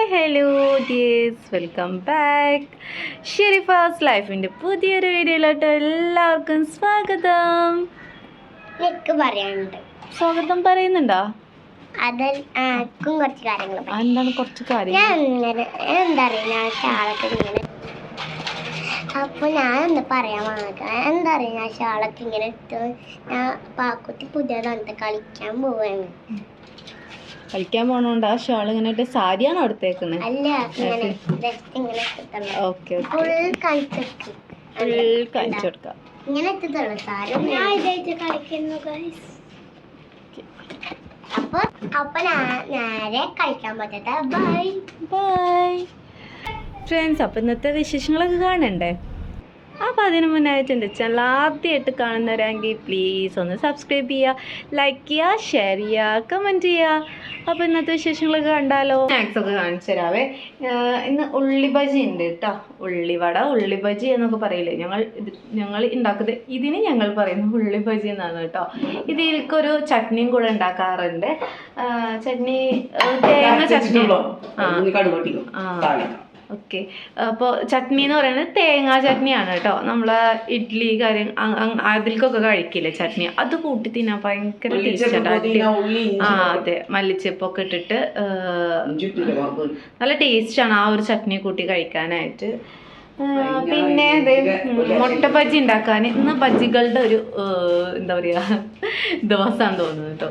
Hi hello dears, welcome back. Sherifa's ലൈഫിൻ്റെ പുതിയൊരു വീഡിയോയിലോട്ട് എല്ലാവർക്കും സ്വാഗതം. സ്വാഗതം പറയുന്നുണ്ടോ? എന്താണ് കുറച്ച് കാര്യങ്ങൾ? അപ്പോൾ ഞാൻ എന്താ പറയാൻ എന്താ പറയുക, ഞാൻ ഷാളൊക്കെ ഇങ്ങനെ ഇട്ട് ഞാൻ പാക്കുത്തി പുതിയതാണ് കളിക്കാൻ പോണോണ്ട് ആ ഷാൾ ഇങ്ങനെ ഇട്ട് സാരിയാണോ എടുത്തേക്കുന്നത്? അല്ല, ഓക്കെ ഫുൾ കാണിച്ചു കൊടുക്കാം. ഇങ്ങനെ ഇട്ടിട്ടുള്ളൂ സാരി. കളിക്കുന്നു അപ്പൊ ഞാൻ നേരെ കളിക്കാൻ പറ്റട്ടെ. Bye bye friends. അപ്പം ഇന്നത്തെ വിശേഷങ്ങളൊക്കെ കാണണ്ടേ? അപ്പോൾ അതിന് മുന്നായിട്ട് എൻ്റെ ചാനൽ ആദ്യമായിട്ട് കാണുന്നവരാണെങ്കിൽ പ്ലീസ് ഒന്ന് സബ്സ്ക്രൈബ് ചെയ്യുക, ലൈക്ക് ചെയ്യുക, ഷെയർ ചെയ്യുക, കമൻറ്റ് ചെയ്യുക. അപ്പോൾ ഇന്നത്തെ വിശേഷങ്ങളൊക്കെ കണ്ടാലോ? സ്നാക്സൊക്കെ കാണിച്ചു തരാവേ. ഇന്ന് ഉള്ളിബജി ഉണ്ട് കേട്ടോ. ഉള്ളിവട, ഉള്ളിബജി എന്നൊക്കെ പറയില്ലേ, ഞങ്ങൾ ഉണ്ടാക്കുന്നത് ഇതിന് ഞങ്ങൾ പറയുന്നത് ഉള്ളിബജി എന്നാണ് കേട്ടോ. ഇതിൽക്കൊരു ചട്നിയും കൂടെ ഉണ്ടാക്കാറുണ്ട്. ചട്നി തേങ്ങ ചട്നി. ഓക്കെ. അപ്പോൾ ചട്നി എന്ന് പറയുന്നത് തേങ്ങാ ചട്നിയാണ് കേട്ടോ. നമ്മൾ ഇഡ്ഡലി കാര്യം അതിൽക്കൊക്കെ കഴിക്കില്ലേ ചട്നി, അത് കൂട്ടി തിന്നാൻ ഭയങ്കര ടേസ്റ്റാണ്. അതെ, മല്ലിച്ചപ്പൊക്കെ ഇട്ടിട്ട് നല്ല ടേസ്റ്റാണ് ആ ഒരു ചട്നി കൂട്ടി കഴിക്കാനായിട്ട്. പിന്നെ മുട്ട ബജ്ജി ഉണ്ടാക്കാൻ ഇന്ന് ബജ്ജികളുടെ ഒരു എന്താ പറയുക ദിവസമാണെന്ന് തോന്നുന്നു കേട്ടോ.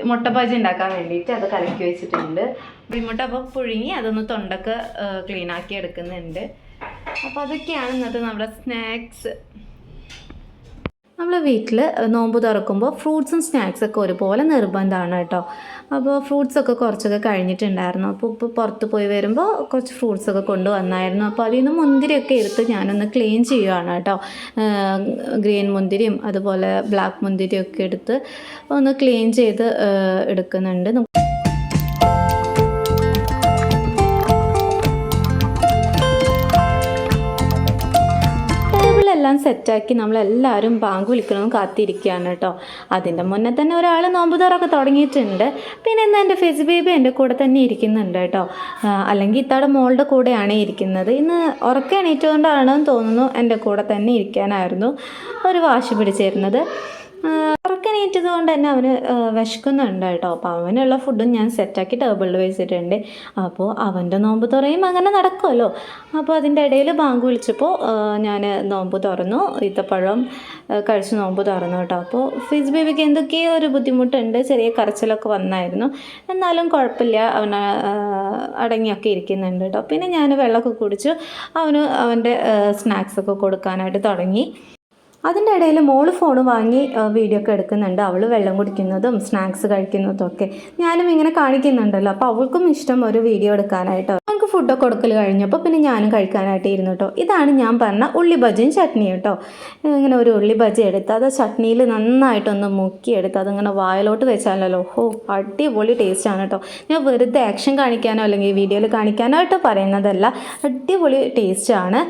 മുട്ട ബജ്ജി ഉണ്ടാക്കാൻ വേണ്ടിയിട്ട് അത് കലക്കി വെച്ചിട്ടുണ്ട്. മുട്ട അപ്പോൾ പുഴുങ്ങി അതൊന്ന് തൊണ്ടൊക്കെ ക്ലീനാക്കി എടുക്കുന്നുണ്ട്. അപ്പോൾ അതൊക്കെയാണ് ഇന്നത്തെ നമ്മുടെ സ്നാക്സ്. നമ്മളെ വീട്ടിൽ നോമ്പ് തുറക്കുമ്പോൾ ഫ്രൂട്ട്സും സ്നാക്സൊക്കെ ഒരുപോലെ നിർബന്ധമാണ് കേട്ടോ. അപ്പോൾ ഫ്രൂട്ട്സൊക്കെ കുറച്ചൊക്കെ കഴിഞ്ഞിട്ടുണ്ടായിരുന്നു. അപ്പോൾ ഇപ്പോൾ പുറത്ത് പോയി വരുമ്പോൾ കുറച്ച് ഫ്രൂട്ട്സൊക്കെ കൊണ്ടുവന്നായിരുന്നു. അപ്പോൾ അതിൽ നിന്ന് മുന്തിരിയൊക്കെ എടുത്ത് ഞാനൊന്ന് ക്ലീൻ ചെയ്യുകയാണ് കേട്ടോ. ഗ്രീൻ മുന്തിരിയും അതുപോലെ ബ്ലാക്ക് മുന്തിരിയൊക്കെ എടുത്ത് ഒന്ന് ക്ലീൻ ചെയ്ത് എടുക്കുന്നുണ്ട്. എല്ലാം സെറ്റാക്കി നമ്മളെല്ലാവരും ബാങ്ക് വിളിക്കണമെന്ന് കാത്തിരിക്കുകയാണ് കേട്ടോ. അതിൻ്റെ മുന്നേ തന്നെ ഒരാൾ നോമ്പ് തുറക്കെ തുടങ്ങിയിട്ടുണ്ട്. പിന്നെ എന്നാൽ എൻ്റെ ഫെസ് ബേബി എൻ്റെ കൂടെ തന്നെ ഇരിക്കുന്നുണ്ട് കേട്ടോ. അല്ലെങ്കിൽ ഇത്താടെ മോളുടെ കൂടെയാണ് ഇരിക്കുന്നത്. ഇന്ന് ഉറക്കം എണീറ്റുകൊണ്ടാണെന്ന് തോന്നുന്നു എൻ്റെ കൂടെ തന്നെ ഇരിക്കാനായിരുന്നു ഒരു വാശി പിടിച്ചിരുന്നത്. ഉറക്കനേറ്റത് കൊണ്ട് തന്നെ അവന് വിശക്കുന്നുണ്ട് കേട്ടോ. അപ്പോൾ അവനുള്ള ഫുഡും ഞാൻ സെറ്റാക്കി ടേബിളിൽ വെച്ചിട്ടുണ്ട്. അപ്പോൾ അവൻ്റെ നോമ്പ് തുറയും അങ്ങനെ നടക്കുമല്ലോ. അപ്പോൾ അതിൻ്റെ ഇടയിൽ ബാങ്ക് വിളിച്ചപ്പോൾ ഞാൻ നോമ്പ് തുറന്നു, ഈത്തപ്പഴം കഴിച്ച് നോമ്പ് തുറന്നു കേട്ടോ. അപ്പോൾ ഫിസ് ബേബിക്ക് എന്തൊക്കെയോ ഒരു ബുദ്ധിമുട്ടുണ്ട്, ചെറിയ കരച്ചിലൊക്കെ വന്നായിരുന്നു. എന്നാലും കുഴപ്പമില്ല, അവന് അടങ്ങിയൊക്കെ ഇരിക്കുന്നുണ്ട് കേട്ടോ. പിന്നെ ഞാൻ വെള്ളമൊക്കെ കുടിച്ചു അവന് അവൻ്റെ സ്നാക്സൊക്കെ കൊടുക്കാനായിട്ട് തുടങ്ങി. അതിൻ്റെ ഇടയിൽ മോള് ഫോൺ വാങ്ങി വീഡിയോ ഒക്കെ എടുക്കുന്നുണ്ട്. അവൾ വെള്ളം കുടിക്കുന്നതും സ്നാക്സ് കഴിക്കുന്നതും ഒക്കെ ഞാനും ഇങ്ങനെ കാണിക്കുന്നുണ്ടല്ലോ. അപ്പോൾ അവൾക്കും ഇഷ്ടം ഒരു വീഡിയോ എടുക്കാനായിട്ടോ. അവൾക്ക് ഫുഡൊക്കെ കൊടുക്കൽ കഴിഞ്ഞപ്പോൾ പിന്നെ ഞാനും കഴിക്കാനായിട്ട് ഇരുന്നു കേട്ടോ. ഇതാണ് ഞാൻ പറഞ്ഞ ഉള്ളി ബജിയും ചട്നിയും കേട്ടോ. ഇങ്ങനെ ഒരു ഉള്ളി ബജി എടുത്ത് അത് ചട്നിയിൽ നന്നായിട്ടൊന്ന് മുക്കിയെടുത്ത് അതിങ്ങനെ വായിലോട്ട് വെച്ചാലല്ലോ, അടിപൊളി ടേസ്റ്റാണ് കേട്ടോ. ഞാൻ വെറുതെ ആക്ഷൻ കാണിക്കാനോ അല്ലെങ്കിൽ വീഡിയോയിൽ കാണിക്കാനോ ആയിട്ട് പറയുന്നതല്ല, അടിപൊളി ടേസ്റ്റാണ്.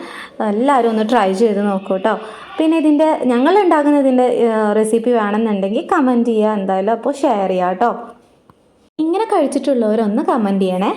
എല്ലാവരും ഒന്ന് ട്രൈ ചെയ്ത് നോക്കൂ കേട്ടോ. പിന്നെ ഞങ്ങൾ ഉണ്ടാക്കുന്നതിൻ്റെ റെസിപ്പി വേണമെന്നുണ്ടെങ്കിൽ കമൻറ്റ് ചെയ്യുക എന്തായാലും. അപ്പോൾ ഷെയർ ചെയ്യുക കേട്ടോ. ഇങ്ങനെ കഴിച്ചിട്ടുള്ളവരൊന്ന് കമൻറ്റ് ചെയ്യണേ.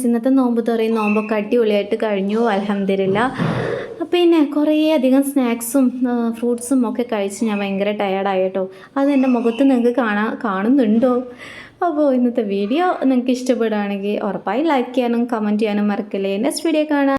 ഇന്നത്തെ നോമ്പ് തുറയും നോമ്പൊക്കെ അടിപൊളിയായിട്ട് കഴിഞ്ഞു, അൽഹംദുലില്ലാഹ്. പിന്നെ കുറേ അധികം സ്നാക്സും ഫ്രൂട്ട്സും ഒക്കെ കഴിച്ച് ഞാൻ ഭയങ്കര ടയേർഡായി കേട്ടോ. അത് എൻ്റെ മുഖത്ത് നിങ്ങൾക്ക് കാണുന്നുണ്ടോ? അപ്പോൾ ഇന്നത്തെ വീഡിയോ നിങ്ങൾക്ക് ഇഷ്ടപ്പെടുകയാണെങ്കിൽ ഉറപ്പായി ലൈക്ക് ചെയ്യാനും കമൻറ്റ് ചെയ്യാനും മറക്കല്ലേ. നെക്സ്റ്റ് വീഡിയോ കാണാം.